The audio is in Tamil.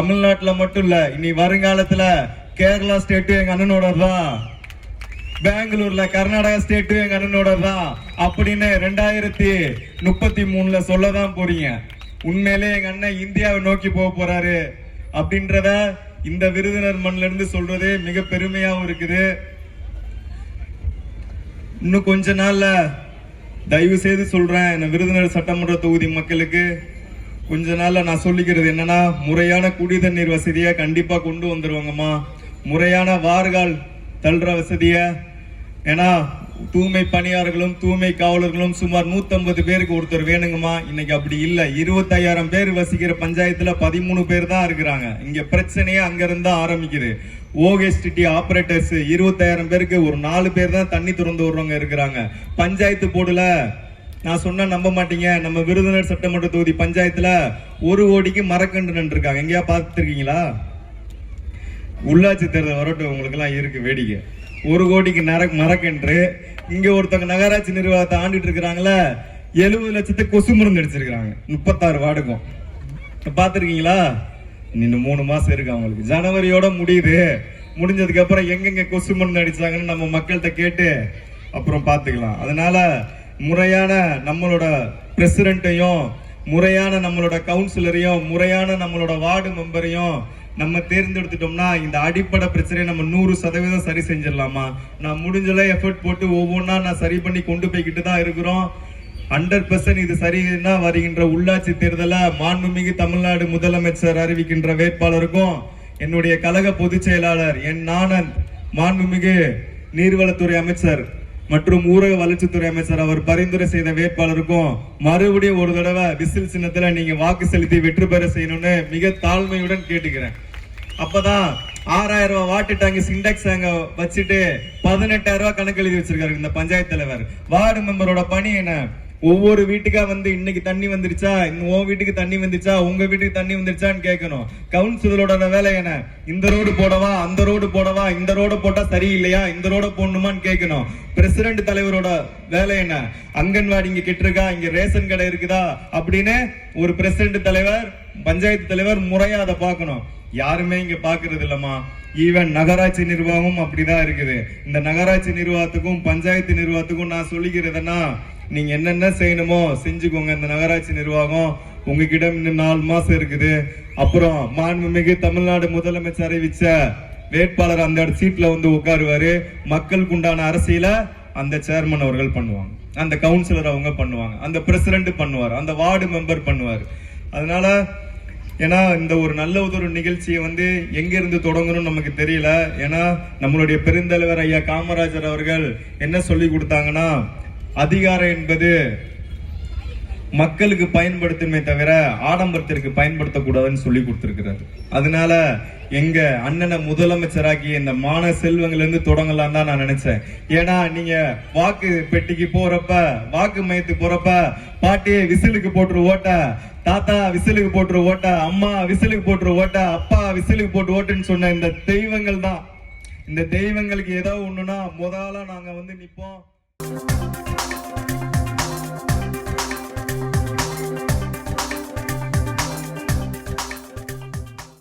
தமிழ்நாட்டுல மட்டும் இல்ல, இனி வருங்காலத்துல கேரளா ஸ்டேட் எங்க அண்ணனோட தான், பெங்களூர்ல கர்நாடகா ஸ்டேட் எங்க அண்ணனோட தான் அப்படின்னு 2033 சொல்லதான் போறீங்க. உண்மையிலே எங்க அண்ணன் இந்தியாவை நோக்கி போக போறாரு அப்படின்றத இந்த விருதுநகர் மண்ணில இருந்து சொல்றது மிக பெருமையாவும் இருக்குது. இன்னும் கொஞ்ச நாள்ல தயவு செய்து சொல்றேன், இந்த விருதுநகர் சட்டமன்ற தொகுதி மக்களுக்கு கொஞ்ச நாள்ல நான் சொல்லிக்கிறது என்னன்னா, முறையான குடித நீர் வசதியை கண்டிப்பா கொண்டு வந்துருவாங்கம்மா. முறையான வார்கால் தள்ளுற வசதிய, ஏன்னா தூய்மை பணியாளர்களும் தூய்மை காவலர்களும் சுமார் 150 பேருக்கு ஒருத்தர் வேணுங்கம்மா. இன்னைக்கு அப்படி இல்லை. 25,000 பேர் வசிக்கிற பஞ்சாயத்துல 13 பேர் தான் இருக்கிறாங்க. இங்க பிரச்சனையே அங்க இருந்தா ஆரம்பிக்குது. ஓஎஸ்டிடி ஆபரேட்டர்ஸ் 25,000 பேருக்கு ஒரு 4 பேர் தான் தண்ணி திறந்து விடுறவங்க இருக்கிறாங்க. பஞ்சாயத்து போர்டுல நான் சொன்னா நம்ப மாட்டீங்க, நம்ம விருதுநகர் சட்டமன்ற தொகுதி பஞ்சாயத்துல 1 கோடிக்கு மரக்கன்று நின்றுருக்காங்க. எங்கேயா பார்த்துருக்கீங்களா? உள்ளாட்சி தேர்தல் வரட்டும், உங்களுக்கு எல்லாம் இருக்கு வேடிக்கை. 1 கோடிக்கு மரக்கன்று. இங்க ஒருத்தவங்க நகராட்சி நிர்வாகத்தை ஆண்டுட்டு இருக்கிறாங்களே, 70 லட்சத்துக்கு கொசு மருந்து அடிச்சிருக்காங்க 36 வார்டுக்கும். பாத்துருக்கீங்களா? இன்னும் 3 மாசம் இருக்கு அவங்களுக்கு. ஜனவரியோட முடியுது. முடிஞ்சதுக்கு அப்புறம் எங்கெங்க கொசு மருந்து அடிச்சாங்கன்னு நம்ம மக்கள்கிட்ட கேட்டு அப்புறம் பாத்துக்கலாம். அதனால முறையான நம்மளோட பிரசிடென்ட்டையும், முறையான நம்மளோட கவுன்சிலரையும், முறையான நம்மளோட வார்டு மெம்பரையும் நம்ம தேர்ந்தெடுத்துட்டோம்னா இந்த அடிப்படை பிரச்சனையை நம்ம 100% சரி செஞ்சிடலாமா. நான் முடிஞ்சல எஃபர்ட் போட்டு ஒவ்வொன்றா நான் சரி பண்ணி கொண்டு போய்கிட்டு தான் இருக்கிறோம். 100% இது சரின்னா வருகின்ற உள்ளாட்சி தேர்தல மாண்புமிகு தமிழ்நாடு முதலமைச்சர் அறிவிக்கின்ற வேட்பாளருக்கும், என்னுடைய கழக பொதுச் செயலாளர் என் ஆனந்த், மாண்புமிகு நீர்வளத்துறை அமைச்சர் மற்றும் ஊரக வளர்ச்சித்துறை அமைச்சர் அவர் பரிந்துரை செய்த வேட்பாளருக்கும் மறுபடியும் ஒரு தடவை விசில் சின்னத்துல நீங்க வாக்கு செலுத்தி வெற்றி பெற செய்யணும்னு மிக தாழ்மையுடன் கேட்டுக்கிறேன். அப்பதான் 6,000 ரூபாய் வாட்டர் டேங்க் சிண்டெக்ஸ் அங்க வச்சுட்டு 18,000 ரூபாய் கணக்கு எழுதி வச்சிருக்காரு இந்த பஞ்சாயத்து தலைவர். வார்டு மெம்பரோட பணி என்ன? ஒவ்வொரு வீட்டுக்கா வந்து இன்னைக்கு தண்ணி வந்துருச்சா, உன் வீட்டுக்கு தண்ணி வந்துருச்சா, உங்க வீட்டுக்கு தண்ணி வந்துருச்சான்னு கேட்கணும். கவுன்சிலரோட வேலை என்ன? இந்த ரோடு போடவா, அந்த ரோடு போடவா, இந்த ரோடு போட்டா சரியில்லையா, இந்த ரோடு போடணுமான்னு கேட்கணும். பிரசிடென்ட் தலைவரோட வேலை என்ன? அங்கன்வாடி இங்க கிட்டிருக்கா, இங்க ரேஷன் கடை இருக்குதா அப்படின்னு ஒரு பிரசிடென்ட் தலைவர், பஞ்சாயத்து தலைவர் முறையா அதை பார்க்கணும். யாருமே இங்க பாக்குறது இல்லம்மா. ஈவன் நகராட்சி நிர்வாகம் அப்படிதான் இருக்குது. இந்த நகராட்சி நிர்வாகத்துக்கும் பஞ்சாயத்து நிர்வாகத்துக்கும் நான் சொல்லிக்கிறதுன்னா, நீங்க என்னென்ன செய்யணுமோ செஞ்சுக்கோங்க. இந்த நகராட்சி நிர்வாகம் உங்ககிட்ட இன்னும் 4 மாசம் இருக்குது. அப்புறம் மாண்புமிகு தமிழ்நாடு முதலமைச்சர் அறிவிச்ச வேட்பாளர் அந்த சீட்ல வந்து உட்காருவாரு. மக்களுக்கு உண்டான அரசியல அந்த சேர்மன் அவர்கள் பண்ணுவாங்க, அந்த கவுன்சிலர் அவங்க பண்ணுவாங்க, அந்த பிரசிடென்ட் பண்ணுவார், அந்த வார்டு மெம்பர் பண்ணுவார். அதனால ஏன்னா இந்த ஒரு நல்ல ஒரு நிகழ்ச்சியை வந்து எங்க இருந்து தொடங்கணும்னு நமக்கு தெரியல. ஏன்னா நம்மளுடைய பெருந்தலைவர் ஐயா காமராஜர் அவர்கள் என்ன சொல்லி கொடுத்தாங்கன்னா, அதிகாரம் என்பது மக்களுக்கு பயன்படுத்துமே தவிர ஆடம்பரத்திற்கு பயன்படுத்தக்கூடாதுன்னு சொல்லி கொடுத்திருக்கிறார். அதனால எங்க அண்ணனை முதலமைச்சராக்கி இந்த மாணவ செல்வங்கள் இருந்து தொடங்கலாம் தான் நான் நினைச்சேன். ஏன்னா நீங்க வாக்கு பெட்டிக்கு போறப்ப, வாக்கு மையத்துக்கு போறப்ப பாட்டி விசிலுக்கு போட்டு ஓட்ட, தாத்தா விசிலுக்கு போட்டு ஓட்ட, அம்மா விசிலுக்கு போட்டு ஓட்ட, அப்பா விசிலுக்கு போட்டு ஓட்டுன்னு சொன்ன இந்த தெய்வங்கள் தான். இந்த தெய்வங்களுக்கு ஏதோ ஒண்ணுன்னா முதல்ல நாங்க வந்து நிப்போம்.